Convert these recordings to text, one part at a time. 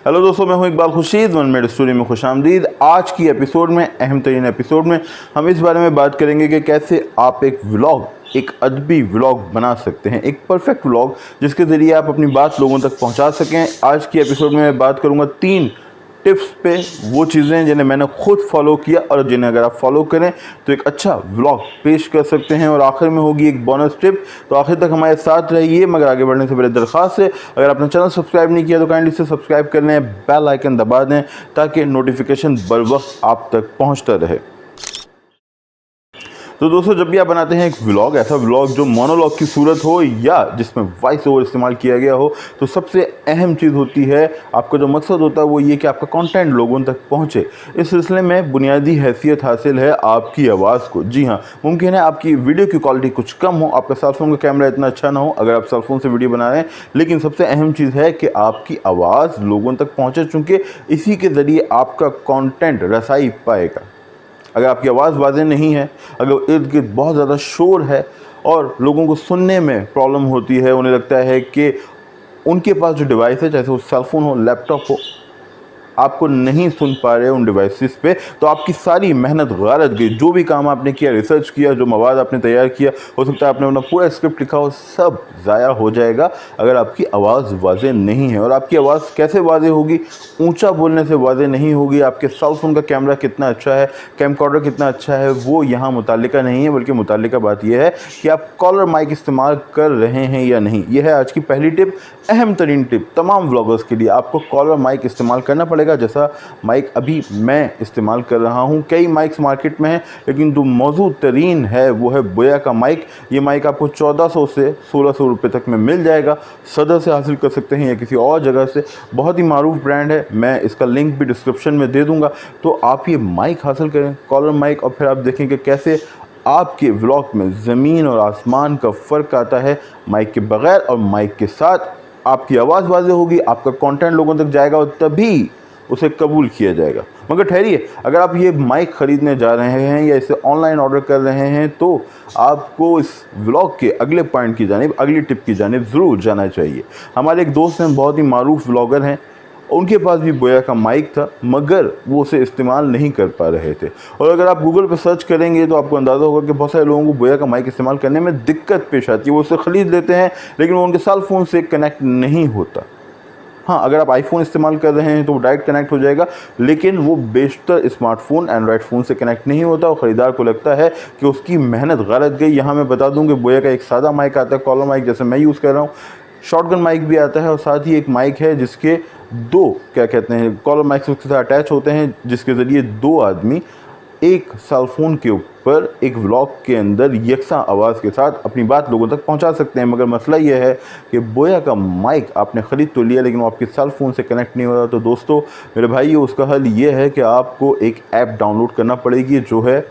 Hello दोस्तों, मैं हूं Iqbal Khurshid. One minute story में खुशामदीद। आज की एपिसोड में, अहम तरीन एपिसोड में, हम इस बारे में बात करेंगे कि कैसे आप एक व्लॉग, एक अदबी व्लॉग बना सकते हैं, एक परफेक्ट व्लॉग जिसके ज़रिए आप अपनी बात लोगों तक पहुंचा सकें। आज की एपिसोड में मैं बात करूंगा 3 टिप्स पे, वो चीज़ें जिन्हें मैंने खुद फॉलो किया और जिन्हें अगर आप फॉलो करें तो एक अच्छा व्लॉग पेश कर सकते हैं। और आखिर में होगी एक बोनस टिप, तो आखिर तक हमारे साथ रहिए। मगर आगे बढ़ने से पहले दरख्वास्त है, अगर आपने चैनल सब्सक्राइब नहीं किया तो काइंडली से सब्सक्राइब कर लें, बेल आइकन दबा दें ताकि नोटिफिकेशन बर वक्त आप तक पहुँचता रहे। तो दोस्तों, जब भी आप बनाते हैं एक व्लॉग, ऐसा व्लॉग जो मोनोलॉग की सूरत हो या जिसमें वॉइस ओवर इस्तेमाल किया गया हो, तो सबसे अहम चीज़ होती है, आपका जो मकसद होता है वो ये कि आपका कंटेंट लोगों तक पहुंचे। इस सिलसिले में बुनियादी हैसियत हासिल है आपकी आवाज़ को। जी हाँ, मुमकिन है आपकी वीडियो की क्वालिटी कुछ कम हो, आपका सेलफोन का कैमरा इतना अच्छा ना हो अगर आप सेलफोन से वीडियो बना रहे हैं, लेकिन सबसे अहम चीज़ है कि आपकी आवाज़ लोगों तक पहुँचे, चूँकि इसी के ज़रिए आपका कॉन्टेंट रसाई पाएगा। अगर आपकी आवाज़ वाज़ेह नहीं है, अगर इर्द गिर्द बहुत ज़्यादा शोर है और लोगों को सुनने में प्रॉब्लम होती है, उन्हें लगता है कि उनके पास जो डिवाइस है, चाहे वो सेलफोन हो, लैपटॉप हो, आपको नहीं सुन पा रहे उन डिवाइसेस पे, तो आपकी सारी मेहनत गारत गई। जो भी काम आपने किया, रिसर्च किया, जो मवाद आपने तैयार किया, हो सकता है आपने अपना पूरा स्क्रिप्ट लिखा हो, सब ज़ाया हो जाएगा अगर आपकी आवाज़ वाज़ेह नहीं है। और आपकी आवाज़ कैसे वाज़ेह होगी? ऊंचा बोलने से वाज़ेह नहीं होगी। आपके सेलफोन का कैमरा कितना अच्छा है, कैमकॉर्डर कितना अच्छा है, वो यहाँ मुतालिका नहीं है, बल्कि मुतालिका बात यह है कि आप कॉलर माइक इस्तेमाल कर रहे हैं या नहीं। यह है आज की पहली टिप, अहम तरीन टिप तमाम व्लॉगर्स के लिए। आपको कॉलर माइक इस्तेमाल करना पड़ेगा, जैसा माइक अभी मैं इस्तेमाल कर रहा हूं। कई माइक्स मार्केट में हैं, लेकिन जो मौजूद तरीन है वो है बोया का माइक। ये माइक आपको 1400 से 1600 रुपये तक में मिल जाएगा। सदर से हासिल कर सकते हैं या किसी और जगह से, बहुत ही मारूफ ब्रांड है। मैं इसका लिंक भी डिस्क्रिप्शन में दे दूंगा, तो आप ये माइक हासिल करें, कॉलर माइक, और फिर आप देखेंगे कैसे आपके व्लॉग में ज़मीन और आसमान का फ़र्क आता है। माइक के बग़ैर और माइक के साथ आपकी आवाज़ वाज़ेह होगी, आपका कंटेंट लोगों तक जाएगा और तभी उसे कबूल किया जाएगा। मगर ठहरिए, अगर आप ये माइक ख़रीदने जा रहे हैं या इसे ऑनलाइन ऑर्डर कर रहे हैं, तो आपको इस व्लॉग के अगले पॉइंट की जानिब, अगली टिप की जानिब ज़रूर जाना चाहिए। हमारे एक दोस्त हैं, बहुत ही मारूफ व्लॉगर हैं, उनके पास भी बोया का माइक था, मगर वो उसे इस्तेमाल नहीं कर पा रहे थे। और अगर आप गूगल पर सर्च करेंगे तो आपको अंदाज़ा होगा कि बहुत सारे लोगों को बोया का माइक इस्तेमाल करने में दिक्कत पेश आती है। वो उसे ख़रीद लेते हैं, लेकिन वो उनके सेल फ़ोन से कनेक्ट नहीं होता। हाँ, अगर आप आईफोन इस्तेमाल कर रहे हैं तो वो डायरेक्ट कनेक्ट हो जाएगा, लेकिन वो बेशतर स्मार्टफोन, एंड्रॉयड फ़ोन से कनेक्ट नहीं होता और ख़रीदार को लगता है कि उसकी मेहनत गलत गई। यहाँ मैं बता दूँ कि बोया का एक सादा माइक आता है, कॉलर माइक, जैसे मैं यूज़ कर रहा हूँ। शॉटगन माइक भी आता है और साथ ही एक माइक है जिसके 2 क्या कहते हैं, कॉलर माइक उसके साथ अटैच होते हैं, जिसके ज़रिए 2 आदमी एक सेलफोन के ऊपर एक व्लॉग के अंदर यकसा आवाज़ के साथ अपनी बात लोगों तक पहुंचा सकते हैं। मगर मसला यह है कि बोया का माइक आपने ख़रीद तो लिया, लेकिन वो आपके सेलफोन से कनेक्ट नहीं हो रहा। तो दोस्तों, मेरे भाई, उसका हल ये है कि आपको एक ऐप डाउनलोड करना पड़ेगी, जो है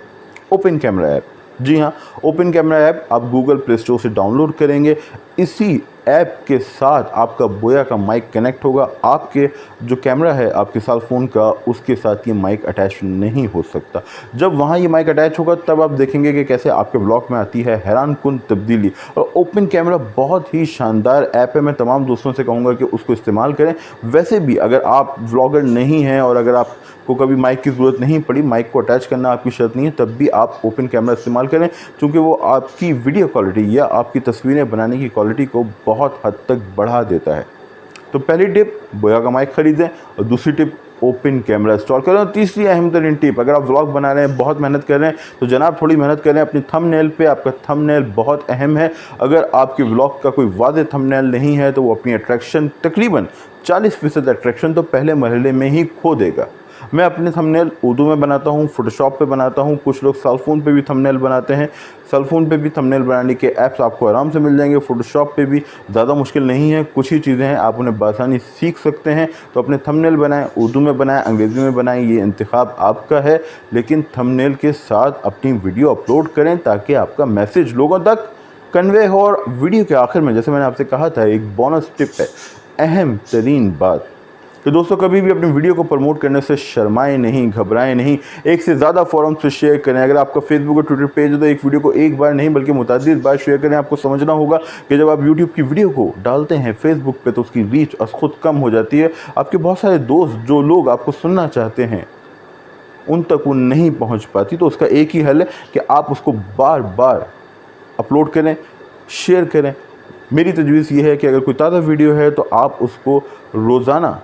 ओपन कैमरा ऐप। जी हाँ, ओपन कैमरा ऐप आप गूगल प्ले स्टोर से डाउनलोड करेंगे। इसी ऐप के साथ आपका बोया का माइक कनेक्ट होगा। आपके जो कैमरा है आपके सेल फ़ोन का, उसके साथ ये माइक अटैच नहीं हो सकता। जब वहाँ ये माइक अटैच होगा तब आप देखेंगे कि कैसे आपके व्लॉग में आती है हैरानकुन तब्दीली। और ओपन कैमरा बहुत ही शानदार ऐप है, मैं तमाम दोस्तों से कहूँगा कि उसको इस्तेमाल करें। वैसे भी अगर आप व्लॉगर नहीं हैं और अगर आपको कभी माइक की ज़रूरत नहीं पड़ी, माइक को अटैच करना आपकी शर्त नहीं है, तब भी आप ओपन कैमरा इस्तेमाल करें, क्योंकि वो आपकी वीडियो क्वालिटी या आपकी तस्वीरें बनाने की क्वालिटी को बहुत हद तक बढ़ा देता है। तो पहली टिप, बोया का माइक ख़रीदें, और दूसरी टिप, ओपन कैमरा इंस्टॉल करें। और तीसरी अहम तरीन टिप, अगर आप व्लॉग बना रहे हैं, बहुत मेहनत कर रहे हैं, तो जनाब थोड़ी मेहनत करें अपनी थंबनेल पे। आपका थंबनेल बहुत अहम है। अगर आपके व्लॉग का कोई वाज़ेह थंबनेल नहीं है तो वो अपनी अट्रैक्शन, तकरीबन 40% अट्रैक्शन तो पहले मरहले में ही खो देगा। मैं अपने थंबनेल उर्दू में बनाता हूँ, फ़ोटोशॉप पे बनाता हूँ। कुछ लोग सेलफोन पे भी थंबनेल बनाते हैं। सेलफोन पे भी थंबनेल बनाने के ऐप्स आपको आराम से मिल जाएंगे। फ़ोटोशॉप पे भी ज़्यादा मुश्किल नहीं है, कुछ ही चीज़ें हैं, आप उन्हें बआसानी सीख सकते हैं। तो अपने थंबनेल बनाएं, उर्दू में बनाएं, अंग्रेज़ी में बनाएं, ये इंतखाब आपका है। लेकिन थंबनेल के साथ अपनी वीडियो अपलोड करें ताकि आपका मैसेज लोगों तक कन्वे हो। और वीडियो के आखिर में, जैसे मैंने आपसे कहा था, एक बोनस टिप है, अहम तरीन बात, तो दोस्तों कभी भी अपनी वीडियो को प्रमोट करने से शर्माएं नहीं, घबराएं नहीं, एक से ज़्यादा फोरम से शेयर करें। अगर आपका फेसबुक और ट्विटर पेज है तो एक वीडियो को एक बार नहीं बल्कि मुतअद्दिद बार शेयर करें। आपको समझना होगा कि जब आप यूट्यूब की वीडियो को डालते हैं फेसबुक पे तो उसकी रीच खुद कम हो जाती है। आपके बहुत सारे दोस्त जो लोग आपको सुनना चाहते हैं उन तक वो नहीं पहुंच पाती। तो उसका एक ही हल है कि आप उसको बार बार अपलोड करें, शेयर करें। मेरी तजवीज़ ये है कि अगर कोई ताज़ा वीडियो है तो आप उसको रोज़ाना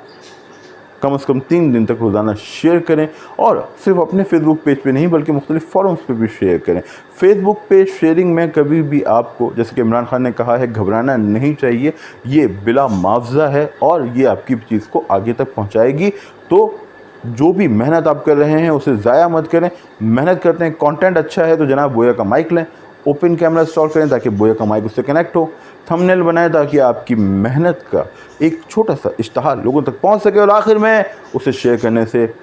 कम से कम 3 दिन तक रोज़ाना शेयर करें, और सिर्फ अपने फेसबुक पेज पे नहीं बल्कि मुख्तलिफ फोरम्स पे भी शेयर करें। फेसबुक पेज शेयरिंग में कभी भी आपको, जैसे कि इमरान खान ने कहा है, घबराना नहीं चाहिए। ये बिला मुआवजा है और ये आपकी चीज़ को आगे तक पहुँचाएगी। तो जो भी मेहनत आप कर रहे हैं उसे ज़ाया मत करें। मेहनत करते हैं, कंटेंट अच्छा है तो जनाब बोया का माइक लें, ओपन कैमरा इंस्टॉल करें ताकि बोया का माइक उससे कनेक्ट हो, थंबनेल बनाएं ताकि आपकी मेहनत का एक छोटा सा इश्तहार लोगों तक पहुंच सके, और आखिर में उसे शेयर करने से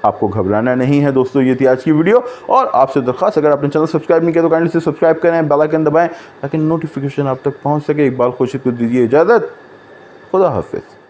आपको घबराना नहीं है। दोस्तों ये थी आज की वीडियो, और आपसे दरख्वास्त, अगर आपने चैनल सब्सक्राइब नहीं किया तो काइंडली से सब्सक्राइब करें, बेल आइकन दबाएं ताकि नोटिफिकेशन आप तक पहुँच सके। इकबाल खुर्शीद को दीजिए इजाज़त। खुदा हाफिज़।